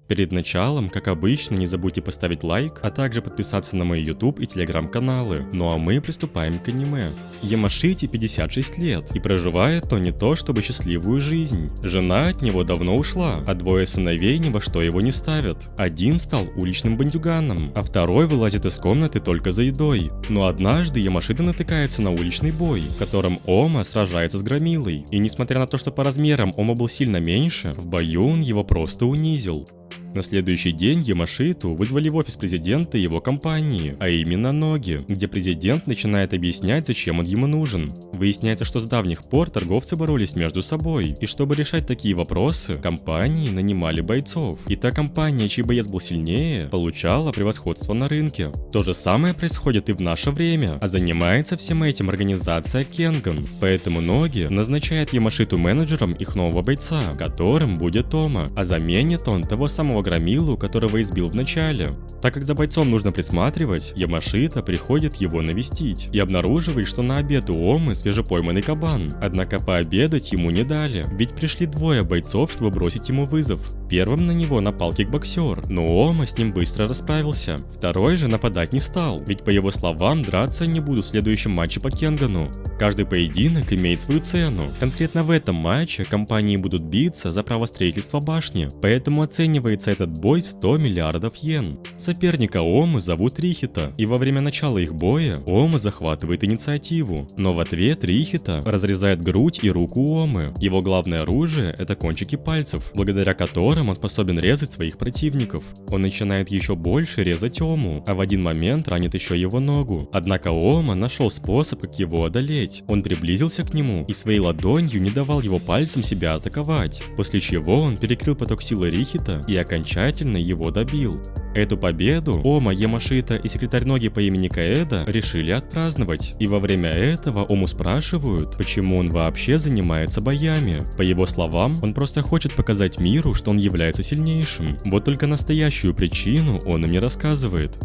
Перед началом, как обычно, не забудьте поставить лайк, а также подписаться на мои YouTube и Telegram каналы. Ну а мы приступаем к аниме. Ямашите 56 лет, и проживает он не то чтобы счастливую жизнь. Жена от него давно ушла, а двое сыновей ни во что его не ставят. Один стал уличным бандюганом, а второй вылазит из комнаты только за едой. Но однажды Ямашита натыкается на уличный бой, в котором Ома сражается с Громилой. И несмотря на то, что по размерам Ома был сильно меньше, в бою он его просто унизил. На следующий день Ямашиту вызвали в офис президента и его компании, а именно Ноги, где президент начинает объяснять, зачем он ему нужен. Выясняется, что с давних пор торговцы боролись между собой, и чтобы решать такие вопросы, компании нанимали бойцов. И та компания, чей боец был сильнее, получала превосходство на рынке. То же самое происходит и в наше время, а занимается всем этим организация Кенган. Поэтому Ноги назначает Ямашиту менеджером их нового бойца, которым будет Тома, а заменит он того самого Громилу, которого избил в начале. Так как за бойцом нужно присматривать, Ямашита приходит его навестить и обнаруживает, что на обед у Омы свежепойманный кабан. Однако пообедать ему не дали, ведь пришли двое бойцов, чтобы бросить ему вызов. Первым на него напал кикбоксер, но Ома с ним быстро расправился. Второй же нападать не стал, ведь по его словам драться не будут в следующем матче по Кенгану. Каждый поединок имеет свою цену. Конкретно в этом матче компании будут биться за право строительства башни, поэтому оценивается этот бой в 100 миллиардов йен. Соперника Омы зовут Рихита, и во время начала их боя Ома захватывает инициативу, но в ответ Рихита разрезает грудь и руку Омы. Его главное оружие — это кончики пальцев, благодаря которым он способен резать своих противников. Он начинает еще больше резать Ому, а в один момент ранит еще его ногу. Однако Ома нашел способ, как его одолеть. Он приблизился к нему и своей ладонью не давал его пальцем себя атаковать, после чего он перекрыл поток силы Рихита и окончательно его добил. Эту победу Ома, Ямашита и секретарь Ноги по имени Каэда решили отпраздновать. И во время этого Ому спрашивают, почему он вообще занимается боями. По его словам, он просто хочет показать миру, что он является сильнейшим. Вот только настоящую причину он им не рассказывает.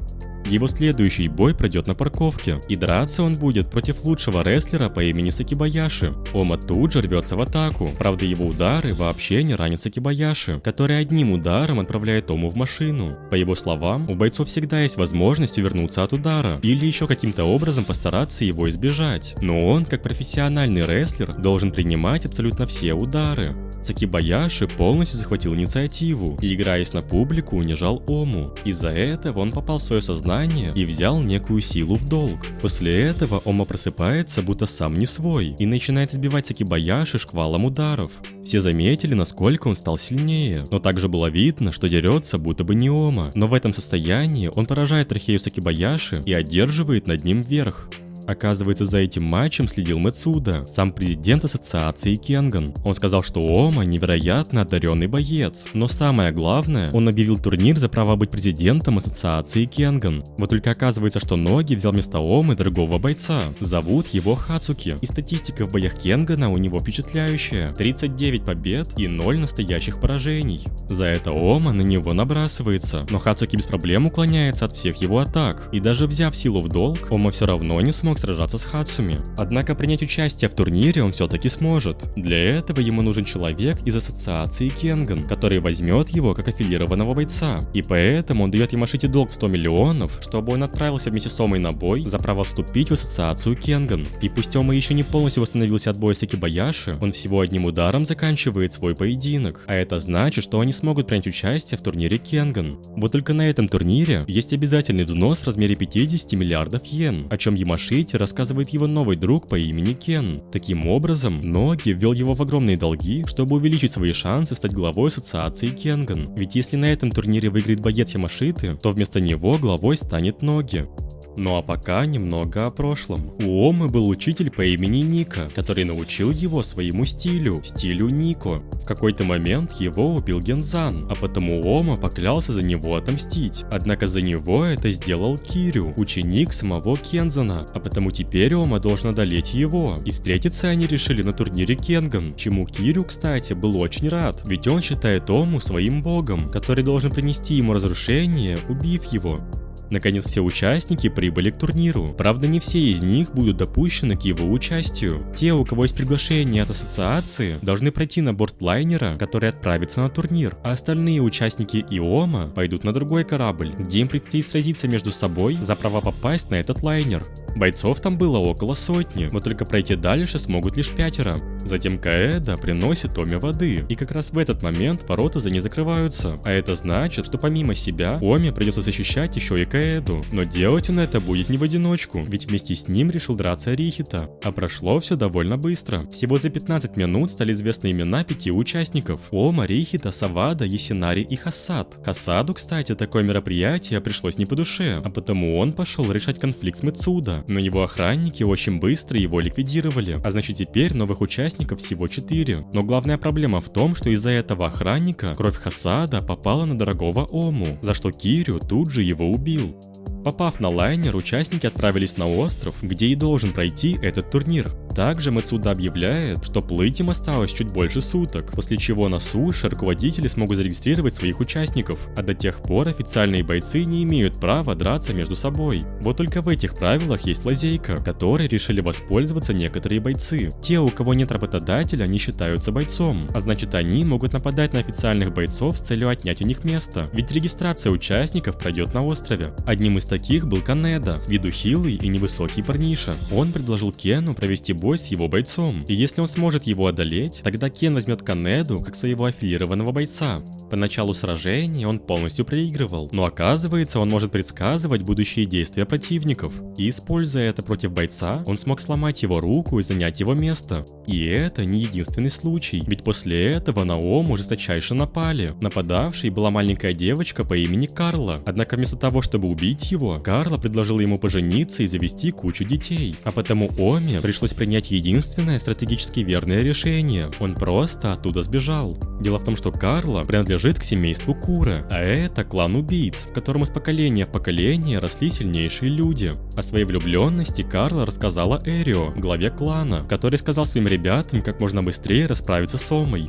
Его следующий бой пройдет на парковке, и драться он будет против лучшего рестлера по имени Сакибаяши. Ома тут же рвется в атаку, правда его удары вообще не ранят Сакибаяши, который одним ударом отправляет Ому в машину. По его словам, у бойцов всегда есть возможность увернуться от удара, или еще каким-то образом постараться его избежать, но он, как профессиональный рестлер, должен принимать абсолютно все удары. Сакибаяши полностью захватил инициативу и, играясь на публику, унижал Ому. Из-за этого он попал в свое сознание и взял некую силу в долг. После этого Ома просыпается, будто сам не свой, и начинает избивать Сакибаяши шквалом ударов. Все заметили, насколько он стал сильнее, но также было видно, что дерется будто бы не Ома. Но в этом состоянии он поражает трахею Сакибаяши и одерживает над ним верх. Оказывается, за этим матчем следил Мэцуда, сам президент ассоциации Кенган. Он сказал, что Ома невероятно одаренный боец, но самое главное, он объявил турнир за право быть президентом ассоциации Кенган. Вот только оказывается, что Ноги взял вместо Омы другого бойца. Зовут его Хацуки, и статистика в боях Кенгана у него впечатляющая: 39 побед и 0 настоящих поражений. За это Ома на него набрасывается, но Хацуки без проблем уклоняется от всех его атак, и даже взяв силу в долг, Ома все равно не смог сражаться с Хацуми. Однако принять участие в турнире он все-таки сможет. Для этого ему нужен человек из ассоциации Кенган, который возьмет его как аффилированного бойца. И поэтому он дает Ямашите долг в 100 миллионов, чтобы он отправился вместе с Омой на бой за право вступить в ассоциацию Кенган. И пусть Ома еще не полностью восстановился от боя с Сакибаяши, он всего одним ударом заканчивает свой поединок. А это значит, что они смогут принять участие в турнире Кенган. Вот только на этом турнире есть обязательный взнос в размере 50 миллиардов йен, о чем Ямашите рассказывает его новый друг по имени Кен. Таким образом, Ноги ввел его в огромные долги, чтобы увеличить свои шансы стать главой ассоциации Кенган. Ведь если на этом турнире выиграет боец Ямашиты, то вместо него главой станет Ноги. Ну а пока немного о прошлом. У Омы был учитель по имени Ника, который научил его своему стилю Нико. В какой-то момент его убил Гензан, а потому Ома поклялся за него отомстить. Однако за него это сделал Кирю, ученик самого Кензана, а потому теперь Ома должен одолеть его. И встретиться они решили на турнире Кенган, чему Кирю, кстати, был очень рад, ведь он считает Ому своим богом, который должен принести ему разрушение, убив его. Наконец все участники прибыли к турниру. Правда, не все из них будут допущены к его участию. Те, у кого есть приглашение от ассоциации, должны пройти на борт лайнера, который отправится на турнир, а остальные участники ИОМа пойдут на другой корабль, где им предстоит сразиться между собой за право попасть на этот лайнер. Бойцов там было около сотни, но только пройти дальше смогут лишь 5. Затем Каэда приносит Оми воды, и как раз в этот момент ворота за ней закрываются, а это значит, что помимо себя Оми придется защищать еще и Каэду, но делать он это будет не в одиночку, ведь вместе с ним решил драться Рихита, а прошло все довольно быстро. Всего за 15 минут стали известны имена 5 участников: Ома, Рихита, Савада, Ясинари и Хасад. Хасаду, кстати, такое мероприятие пришлось не по душе, а потому он пошел решать конфликт с Мицуда, но его охранники очень быстро его ликвидировали, а значит теперь новых участников всего 4. Но главная проблема в том, что из-за этого охранника кровь Хасада попала на дорогого Ому, за что Кирю тут же его убил. Попав на лайнер, участники отправились на остров, где и должен пройти этот турнир. Также Мицуда объявляет, что плыть им осталось чуть больше суток, после чего на суше руководители смогут зарегистрировать своих участников, а до тех пор официальные бойцы не имеют права драться между собой. Вот только в этих правилах есть лазейка, которой решили воспользоваться некоторые бойцы. Те, у кого нет работодателя, не считаются бойцом, а значит они могут нападать на официальных бойцов с целью отнять у них место, ведь регистрация участников пройдет на острове. Одним из таких был Канеда, с виду хилый и невысокий парниша. Он предложил Кену провести бой с его бойцом, и если он сможет его одолеть, тогда Кен возьмет Канеду как своего аффилированного бойца. По началу сражения он полностью проигрывал, но оказывается он может предсказывать будущие действия противников, и используя это против бойца, он смог сломать его руку и занять его место. И это не единственный случай, ведь после этого на Ому жесточайше напали. Нападавшей была маленькая девочка по имени Карла, однако вместо того, чтобы убить его, Карла предложила ему пожениться и завести кучу детей, а потому Оми пришлось принять единственное стратегически верное решение. Он просто оттуда сбежал. Дело в том, что Карла принадлежит к семейству Кура, а это клан убийц, в котором из поколения в поколение росли сильнейшие люди. О своей влюбленности Карла рассказала Эрио, главе клана, который сказал своим ребятам как можно быстрее расправиться с Омой.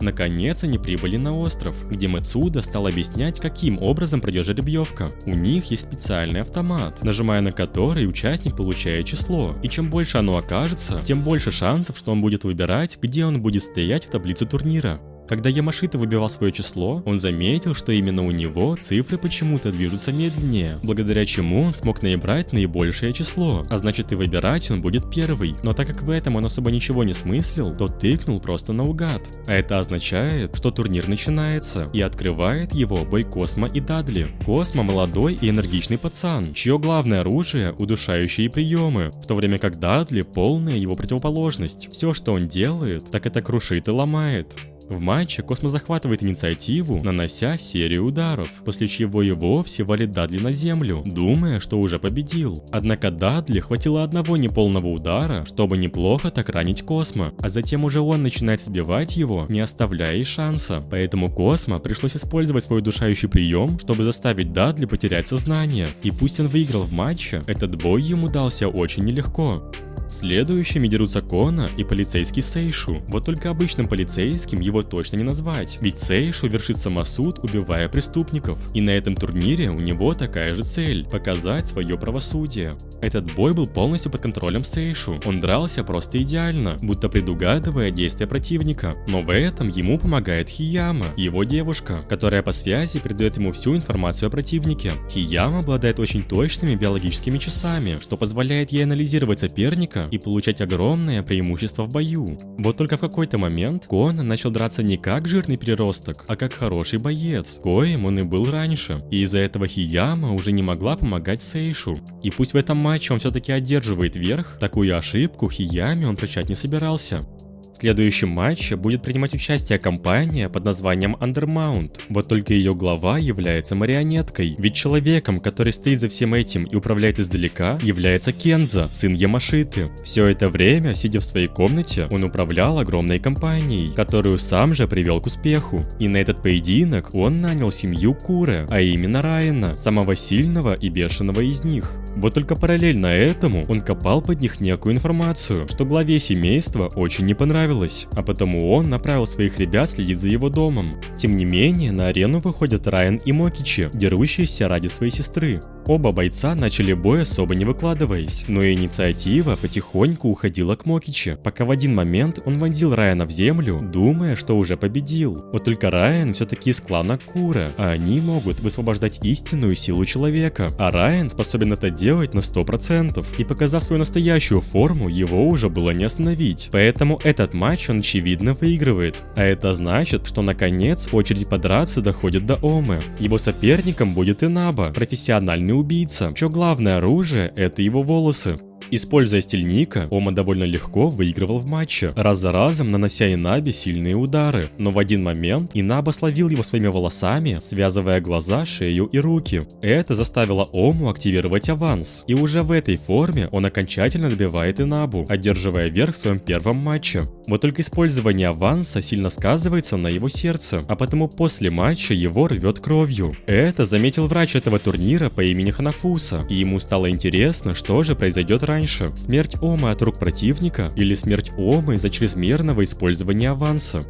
Наконец они прибыли на остров, где Мицуда стал объяснять, каким образом пройдет жеребьевка. У них есть специальный автомат, нажимая на который участник получает число, и чем больше оно окажется, тем больше шансов, что он будет выбирать, где он будет стоять в таблице турнира. Когда Ямашита выбивал свое число, он заметил, что именно у него цифры почему-то движутся медленнее, благодаря чему он смог набрать наибольшее число, а значит и выбирать он будет первый. Но так как в этом он особо ничего не смыслил, то тыкнул просто наугад. А это означает, что турнир начинается, и открывает его бой Космо и Дадли. Космо молодой и энергичный пацан, чье главное оружие – удушающие приемы, в то время как Дадли – полная его противоположность. Все, что он делает, так это крушит и ломает. В матче Космо захватывает инициативу, нанося серию ударов, после чего и вовсе валит Дадли на землю, думая, что уже победил. Однако Дадли хватило одного неполного удара, чтобы неплохо так ранить Космо, а затем уже он начинает сбивать его, не оставляя и шанса. Поэтому Космо пришлось использовать свой удушающий прием, чтобы заставить Дадли потерять сознание. И пусть он выиграл в матче, этот бой ему дался очень нелегко. Следующими дерутся Кона и полицейский Сейшу. Вот только обычным полицейским его точно не назвать, ведь Сейшу вершит самосуд, убивая преступников. И на этом турнире у него такая же цель – показать свое правосудие. Этот бой был полностью под контролем Сейшу. Он дрался просто идеально, будто предугадывая действия противника. Но в этом ему помогает Хияма, его девушка, которая по связи передает ему всю информацию о противнике. Хияма обладает очень точными биологическими часами, что позволяет ей анализировать соперника и получать огромное преимущество в бою. Вот только в какой-то момент Кон начал драться не как жирный переросток, а как хороший боец, коим он и был раньше. И из-за этого Хияма уже не могла помогать Сейшу. И пусть в этом матче он все-таки одерживает верх, такую ошибку Хияме он прощать не собирался. В следующем матче будет принимать участие компания под названием Undermount. Вот только ее глава является марионеткой, ведь человеком, который стоит за всем этим и управляет издалека, является Кенза, сын Ямашиты. Все это время, сидя в своей комнате, он управлял огромной компанией, которую сам же привел к успеху. И на этот поединок он нанял семью Куре, а именно Райана, самого сильного и бешеного из них. Вот только параллельно этому он копал под них некую информацию, что главе семейства очень не понравилось, а потому он направил своих ребят следить за его домом. Тем не менее, на арену выходят Райан и Мокичи, дерущиеся ради своей сестры. Оба бойца начали бой особо не выкладываясь, но инициатива потихоньку уходила к Мокичи, пока в один момент он вонзил Райана в землю, думая, что уже победил. Вот только Райан все-таки из клана Кура, а они могут высвобождать истинную силу человека, а Райан способен это делать на 100%, и показав свою настоящую форму, его уже было не остановить. Поэтому этот матч он очевидно выигрывает, а это значит, что наконец очередь подраться доходит до Омы. Его соперником будет Инаба, профессиональный убийца, чье главное оружие — это его волосы. Используя стиль Ника, Ома довольно легко выигрывал в матче, раз за разом нанося Инабе сильные удары. Но в один момент Инаба словил его своими волосами, связывая глаза, шею и руки. Это заставило Ому активировать аванс, и уже в этой форме он окончательно добивает Инабу, одерживая верх в своем первом матче. Вот только использование аванса сильно сказывается на его сердце, а потому после матча его рвет кровью. Это заметил врач этого турнира по имени Ханафуса, и ему стало интересно, что же произойдет раньше. Смерть Омы от рук противника или смерть Омы из-за чрезмерного использования аванса.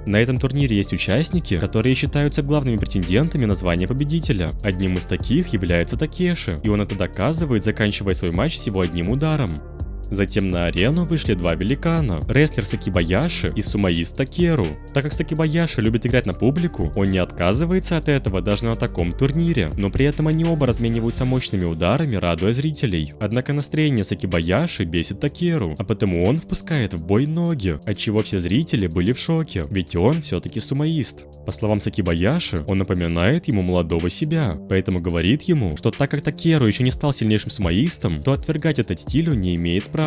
На этом турнире есть участники, которые считаются главными претендентами на звание победителя. Одним из таких является Такеши, и он это доказывает, заканчивая свой матч всего одним ударом. Затем на арену вышли два великана – рестлер Сакибаяши и сумоист Такеру. Так как Сакибаяши любит играть на публику, он не отказывается от этого даже на таком турнире, но при этом они оба размениваются мощными ударами, радуя зрителей. Однако настроение Сакибаяши бесит Такеру, а потому он впускает в бой ноги, отчего все зрители были в шоке, ведь он все-таки сумоист. По словам Сакибаяши, он напоминает ему молодого себя, поэтому говорит ему, что так как Такеру еще не стал сильнейшим сумоистом, то отвергать этот стиль он не имеет права.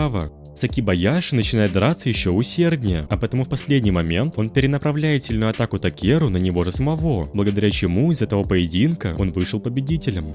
Сакибаяши начинает драться еще усерднее, а потому в последний момент он перенаправляет сильную атаку Такеру на него же самого, благодаря чему из этого поединка он вышел победителем.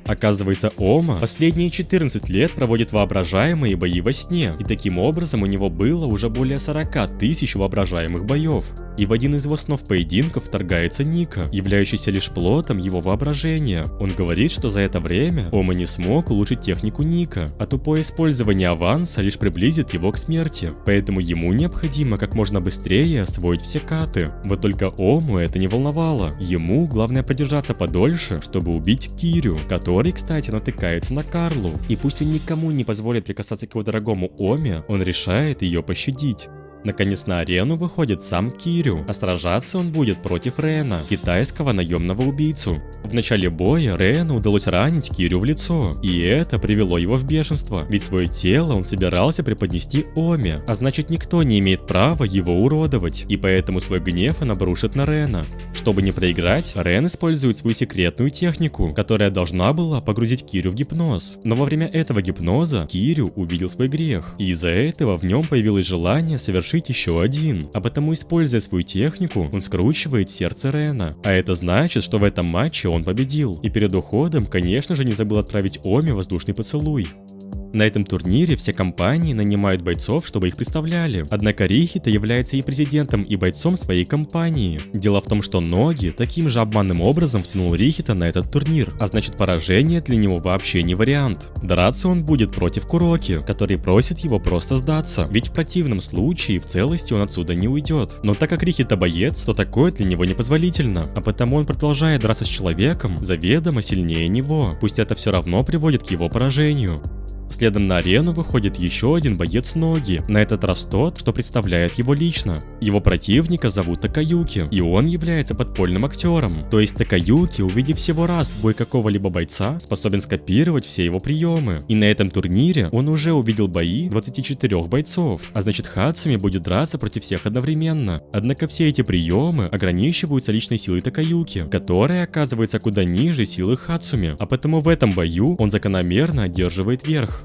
Оказывается, Ома последние 14 лет проводит воображаемые бои во сне, и таким образом у него было уже более 40 тысяч воображаемых боев. И в один из его снов поединков вторгается Ника, являющийся лишь плотом его воображения. Он говорит, что за это время Ома не смог улучшить технику Ника, а тупое использование аванса лишь приблизит его к смерти. Поэтому ему необходимо как можно быстрее освоить все каты. Вот только Ому это не волновало. Ему главное продержаться подольше, чтобы убить Кирю, который, кстати, натыкается на Карлу. И пусть он никому не позволит прикасаться к его дорогому Оме, он решает ее пощадить. Наконец на арену выходит сам Кирю, а сражаться он будет против Рена, китайского наемного убийцу. В начале боя Рену удалось ранить Кирю в лицо, и это привело его в бешенство, ведь свое тело он собирался преподнести Оме, а значит никто не имеет права его уродовать, и поэтому свой гнев он обрушит на Рена. Чтобы не проиграть, Рен использует свою секретную технику, которая должна была погрузить Кирю в гипноз. Но во время этого гипноза Кирю увидел свой грех, и из-за этого в нем появилось желание совершить еще один, а потому, используя свою технику, он скручивает сердце Рена. А это значит, что в этом матче он победил, и перед уходом, конечно же, не забыл отправить Оме воздушный поцелуй. На этом турнире все компании нанимают бойцов, чтобы их представляли. Однако Рихита является и президентом, и бойцом своей компании. Дело в том, что Ноги таким же обманным образом втянул Рихита на этот турнир, а значит поражение для него вообще не вариант. Драться он будет против Куроки, который просит его просто сдаться, ведь в противном случае в целости он отсюда не уйдет. Но так как Рихита боец, то такое для него непозволительно, а потому он продолжает драться с человеком заведомо сильнее него, пусть это все равно приводит к его поражению. Следом на арену выходит еще один боец Ноги, на этот раз тот, что представляет его лично. Его противника зовут Такаюки, и он является подпольным актером. То есть Такаюки, увидев всего раз бой какого-либо бойца, способен скопировать все его приемы. И на этом турнире он уже увидел бои 24 бойцов, а значит Хацуми будет драться против всех одновременно. Однако все эти приемы ограничиваются личной силой Такаюки, которая оказывается куда ниже силы Хацуми, а потому в этом бою он закономерно одерживает верх.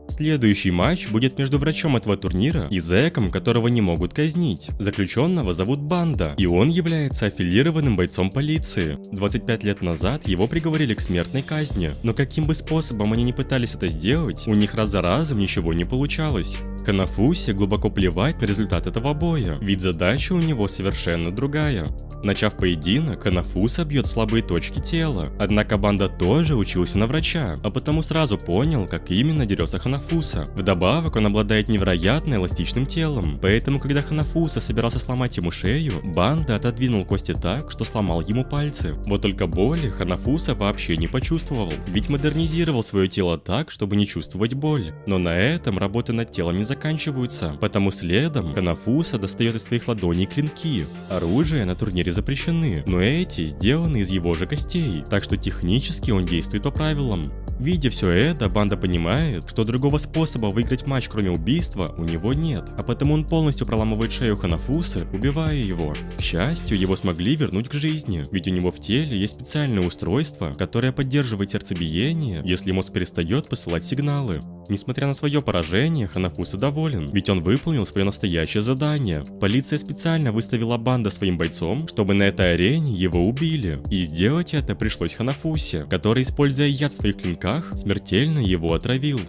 Следующий матч будет между врачом этого турнира и зэком, которого не могут казнить. Заключенного зовут Банда, и он является аффилированным бойцом полиции. 25 лет назад его приговорили к смертной казни, но каким бы способом они ни пытались это сделать, у них раз за разом ничего не получалось. Ханафуси глубоко плевать на результат этого боя, ведь задача у него совершенно другая. Начав поединок, Ханафуса бьет в слабые точки тела, однако Банда тоже учился на врача, а потому сразу понял, как именно дерется Ханафуса. Вдобавок он обладает невероятно эластичным телом, поэтому когда Ханафуса собирался сломать ему шею, Банда отодвинул кости так, что сломал ему пальцы. Вот только боли Ханафуса вообще не почувствовал, ведь модернизировал свое тело так, чтобы не чувствовать боль. Но на этом работы над телом не заканчиваются, потому следом Ханафуса достает из своих ладоней клинки. Оружие на турнире запрещены, но эти сделаны из его же костей, так что технически он действует по правилам. Видя все это, Банда понимает, что другого способа выиграть матч кроме убийства у него нет, а потому он полностью проламывает шею Ханафусы, убивая его. К счастью, его смогли вернуть к жизни, ведь у него в теле есть специальное устройство, которое поддерживает сердцебиение, если мозг перестает посылать сигналы. Несмотря на свое поражение, Ханафуса доволен, ведь он выполнил свое настоящее задание. Полиция специально выставила Банда своим бойцом, чтобы на этой арене его убили, и сделать это пришлось Ханафусе, который, используя яд в своих клинках, смертельно его отравил.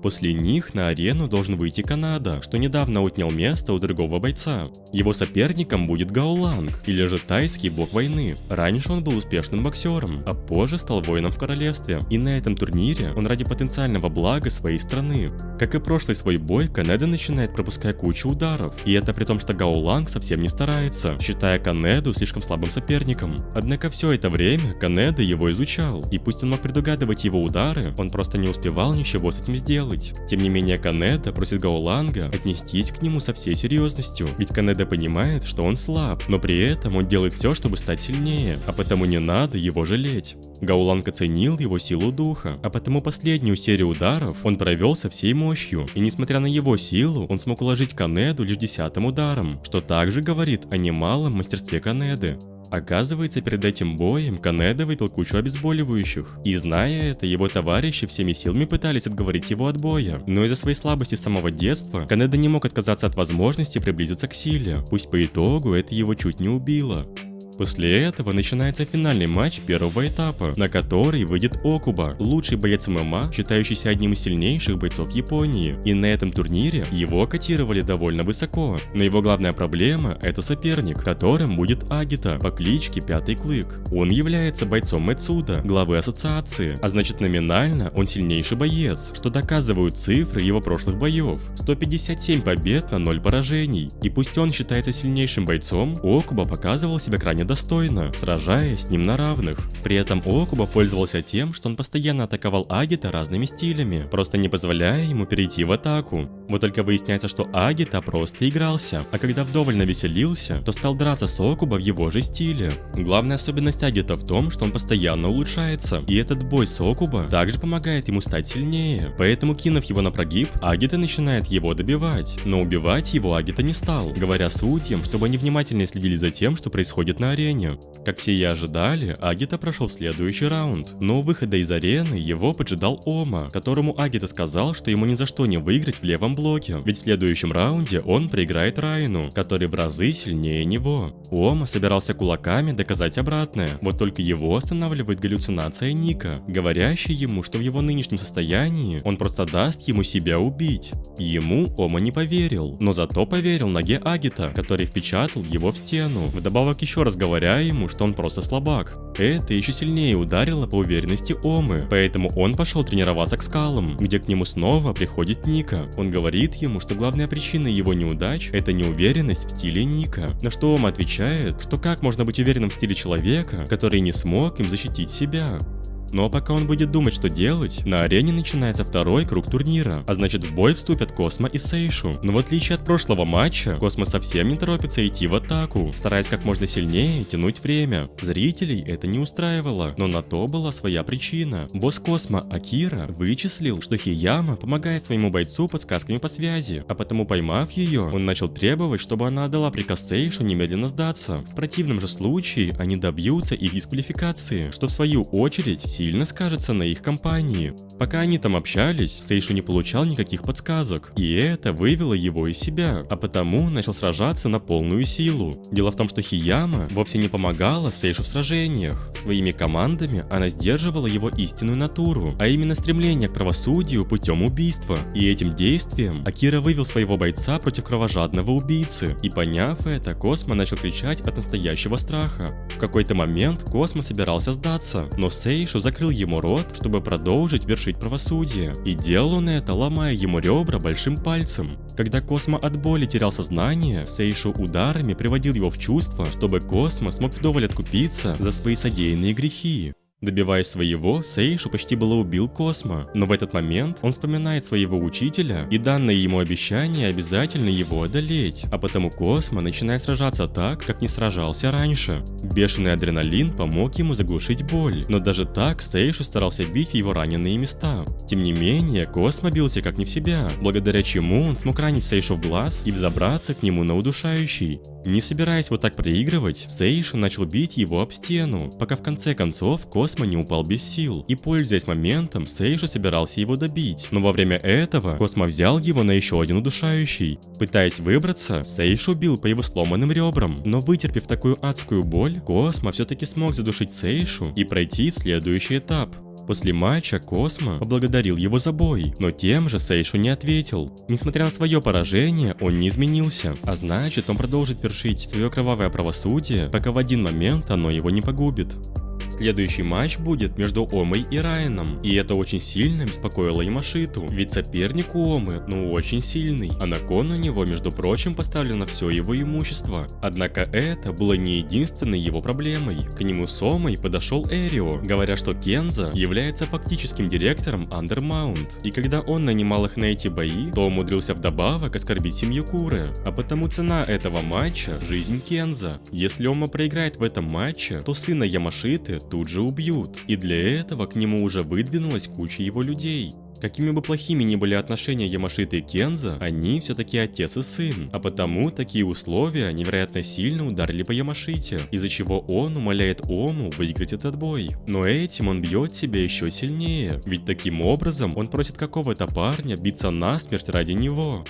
После них на арену должен выйти Канада, что недавно отнял место у другого бойца. Его соперником будет Гаоланг, или же тайский бог войны. Раньше он был успешным боксером, а позже стал воином в королевстве. И на этом турнире он ради потенциального блага своей страны. Как и прошлый свой бой, Канеда начинает пропускать кучу ударов. И это при том, что Гаоланг совсем не старается, считая Канеду слишком слабым соперником. Однако все это время Канеда его изучал. И пусть он мог предугадывать его удары, он просто не успевал ничего с этим сделать. Тем не менее, Канеда просит Гаоланга отнестись к нему со всей серьезностью, ведь Канеда понимает, что он слаб, но при этом он делает все, чтобы стать сильнее, а потому не надо его жалеть. Гаоланг оценил его силу духа, а потому последнюю серию ударов он провел со всей мощью, и несмотря на его силу, он смог уложить Канеду лишь 10-м ударом, что также говорит о немалом мастерстве Канеды. Оказывается, перед этим боем Канеда выпил кучу обезболивающих, и зная это, его товарищи всеми силами пытались отговорить его от боя. Но из-за своей слабости с самого детства, Канеда не мог отказаться от возможности приблизиться к силе, пусть по итогу это его чуть не убило. После этого начинается финальный матч первого этапа, на который выйдет Окуба, лучший боец ММА, считающийся одним из сильнейших бойцов Японии. И на этом турнире его котировали довольно высоко. Но его главная проблема – это соперник, которым будет Агита по кличке Пятый Клык. Он является бойцом Мэцуда, главы ассоциации, а значит номинально он сильнейший боец, что доказывают цифры его прошлых боев. 157 побед на 0 поражений. И пусть он считается сильнейшим бойцом, Окуба показывал себя крайне достойно, сражаясь с ним на равных. При этом Окуба пользовался тем, что он постоянно атаковал Агита разными стилями, просто не позволяя ему перейти в атаку. Вот только выясняется, что Агита просто игрался, а когда вдоволь навеселился, то стал драться с Окуба в его же стиле. Главная особенность Агита в том, что он постоянно улучшается, и этот бой с Окуба также помогает ему стать сильнее. Поэтому, кинув его на прогиб, Агита начинает его добивать, но убивать его Агита не стал, говоря судьям, чтобы они внимательно следили за тем, что происходит на арене. Как все и ожидали, Агита прошел в следующий раунд, но у выхода из арены его поджидал Ома, которому Агита сказал, что ему ни за что не выиграть в левом блоке, ведь в следующем раунде он проиграет Райну, который в разы сильнее него. Ома собирался кулаками доказать обратное, вот только его останавливает галлюцинация Ника, говорящая ему, что в его нынешнем состоянии он просто даст ему себя убить. Ему Ома не поверил, но зато поверил ноге Агита, который впечатал его в стену, вдобавок еще раз говоря ему, что он просто слабак. Это еще сильнее ударило по уверенности Омы, поэтому он пошел тренироваться к скалам, где к нему снова приходит Ника. Он говорит ему, что главная причина его неудач – это неуверенность в стиле Ника, на что Ома отвечает, что как можно быть уверенным в стиле человека, который не смог им защитить себя. Но пока он будет думать, что делать, на арене начинается второй круг турнира, а значит в бой вступят Космо и Сейшу. Но в отличие от прошлого матча, Космо совсем не торопится идти в атаку, стараясь как можно сильнее тянуть время. Зрителей это не устраивало, но на то была своя причина. Босс Космо Акира вычислил, что Хияма помогает своему бойцу подсказками по связи, а потому, поймав ее, он начал требовать, чтобы она отдала приказ Сейшу немедленно сдаться. В противном же случае они добьются их дисквалификации, что в свою очередь сильно скажется на их компании. Пока они там общались, Сейшу не получал никаких подсказок, и это вывело его из себя, а потому начал сражаться на полную силу. Дело в том, что Хияма вовсе не помогала Сейшу в сражениях. Своими командами она сдерживала его истинную натуру, а именно стремление к правосудию путем убийства. И этим действием Акира вывел своего бойца против кровожадного убийцы. И поняв это, Космо начал кричать от настоящего страха. В какой-то момент Космо собирался сдаться, но Сейшу закрыл ему рот, чтобы продолжить вершить правосудие. И делал он это, ломая ему ребра большим пальцем. Когда Космо от боли терял сознание, Сейшу ударами приводил его в чувство, чтобы Космо смог вдоволь откупиться за свои содеянные грехи. Добиваясь своего, Сейшу почти было убил Космо, но в этот момент он вспоминает своего учителя и данное ему обещание обязательно его одолеть, а потому Космо начинает сражаться так, как не сражался раньше. Бешеный адреналин помог ему заглушить боль, но даже так Сейшу старался бить в его раненые места. Тем не менее, Космо бился как не в себя, благодаря чему он смог ранить Сейшу в глаз и взобраться к нему на удушающий. Не собираясь вот так проигрывать, Сейшу начал бить его об стену, пока в конце концов Космо не упал без сил, и пользуясь моментом, Сейшу собирался его добить, но во время этого Космо взял его на еще один удушающий. Пытаясь выбраться, Сейшу бил по его сломанным ребрам, но вытерпев такую адскую боль, Космо все-таки смог задушить Сейшу и пройти в следующий этап. После матча Космо поблагодарил его за бой, но тем же Сейшу не ответил. Несмотря на свое поражение, он не изменился, а значит, он продолжит вершить свое кровавое правосудие, пока в один момент оно его не погубит. Следующий матч будет между Омой и Райаном, и это очень сильно беспокоило Ямашиту, ведь соперник у Омы, очень сильный, а на кон у него, между прочим, поставлено все его имущество. Однако это было не единственной его проблемой. К нему с Омой подошел Эрио, говоря, что Кенза является фактическим директором Undermount, и когда он нанимал их на эти бои, то умудрился вдобавок оскорбить семью Куры, а потому цена этого матча – жизнь Кенза. Если Ома проиграет в этом матче, то сына Ямашиты тут же убьют, и для этого к нему уже выдвинулась куча его людей. Какими бы плохими ни были отношения Ямашиты и Кенза, они все-таки отец и сын, а потому такие условия невероятно сильно ударили по Ямашите, из-за чего он умоляет Ому выиграть этот бой. Но этим он бьет себя еще сильнее, ведь таким образом он просит какого-то парня биться насмерть ради него.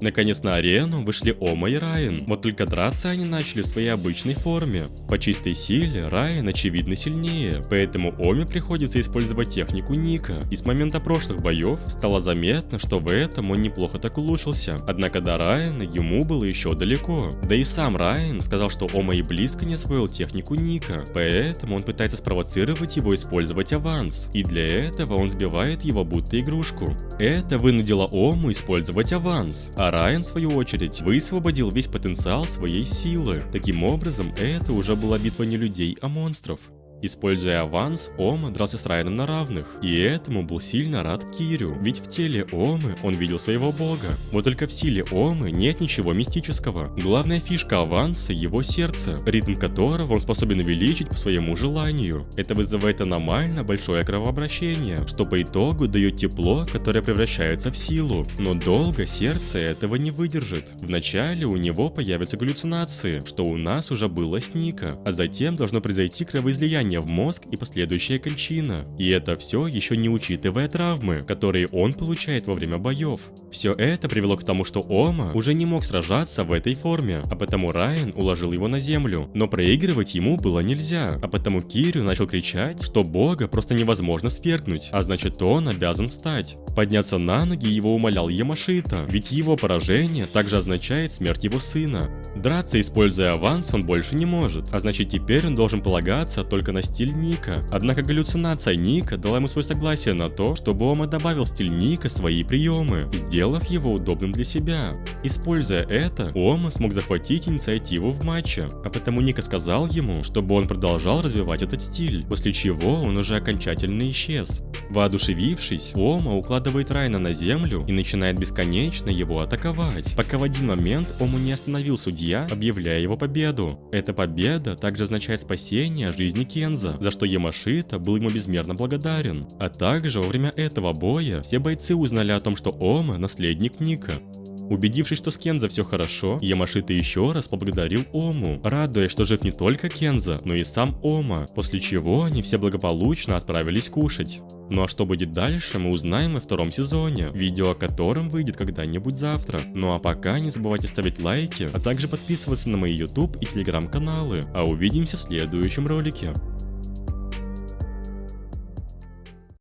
Наконец на арену вышли Ома и Райан, вот только драться они начали в своей обычной форме. По чистой силе Райан очевидно сильнее, поэтому Оме приходится использовать технику Ника, и с момента прошлых боев стало заметно, что в этом он неплохо так улучшился, однако до Райана ему было еще далеко. Да и сам Райан сказал, что Ома и близко не освоил технику Ника, поэтому он пытается спровоцировать его использовать аванс, и для этого он сбивает его будто игрушку. Это вынудило Ому использовать аванс, а Райан, в свою очередь, высвободил весь потенциал своей силы. Таким образом, это уже была битва не людей, а монстров. Используя аванс, Ома дрался с Райаном на равных, и этому был сильно рад Кирю, ведь в теле Омы он видел своего бога. Вот только в силе Омы нет ничего мистического. Главная фишка аванса — его сердце, ритм которого он способен увеличить по своему желанию. Это вызывает аномально большое кровообращение, что по итогу дает тепло, которое превращается в силу. Но долго сердце этого не выдержит. Вначале у него появятся галлюцинации, что у нас уже было с Ника, а затем должно произойти кровоизлияние в мозг и последующая кончина. И это все еще не учитывая травмы, которые он получает во время боев. Все это привело к тому, что Ома уже не мог сражаться в этой форме, а потому Райан уложил его на землю. Но проигрывать ему было нельзя, а потому Кирю начал кричать, что бога просто невозможно свергнуть, а значит он обязан встать. Подняться на ноги его умолял Ямашита, ведь его поражение также означает смерть его сына. Драться, используя аванс, он больше не может, а значит теперь он должен полагаться только на стиль Ника. Однако галлюцинация Ника дала ему свое согласие на то, чтобы Ома добавил в стиль Ника свои приемы, сделав его удобным для себя. Используя это, Ома смог захватить инициативу в матче, а потому Ника сказал ему, чтобы он продолжал развивать этот стиль, после чего он уже окончательно исчез. Воодушевившись, Ома укладывает Райана на землю и начинает бесконечно его атаковать, пока в один момент Ома не остановил судьи друзья, объявляя его победу. Эта победа также означает спасение жизни Кенза, за что Ямашита был ему безмерно благодарен. А также во время этого боя все бойцы узнали о том, что Ома – наследник Ника. Убедившись, что с Кензо все хорошо, Ямашита еще раз поблагодарил Ому, радуясь, что жив не только Кензо, но и сам Ома, после чего они все благополучно отправились кушать. Ну а что будет дальше, мы узнаем во втором сезоне, видео о котором выйдет когда-нибудь завтра. Ну а пока не забывайте ставить лайки, а также подписываться на мои YouTube и Telegram каналы, а увидимся в следующем ролике.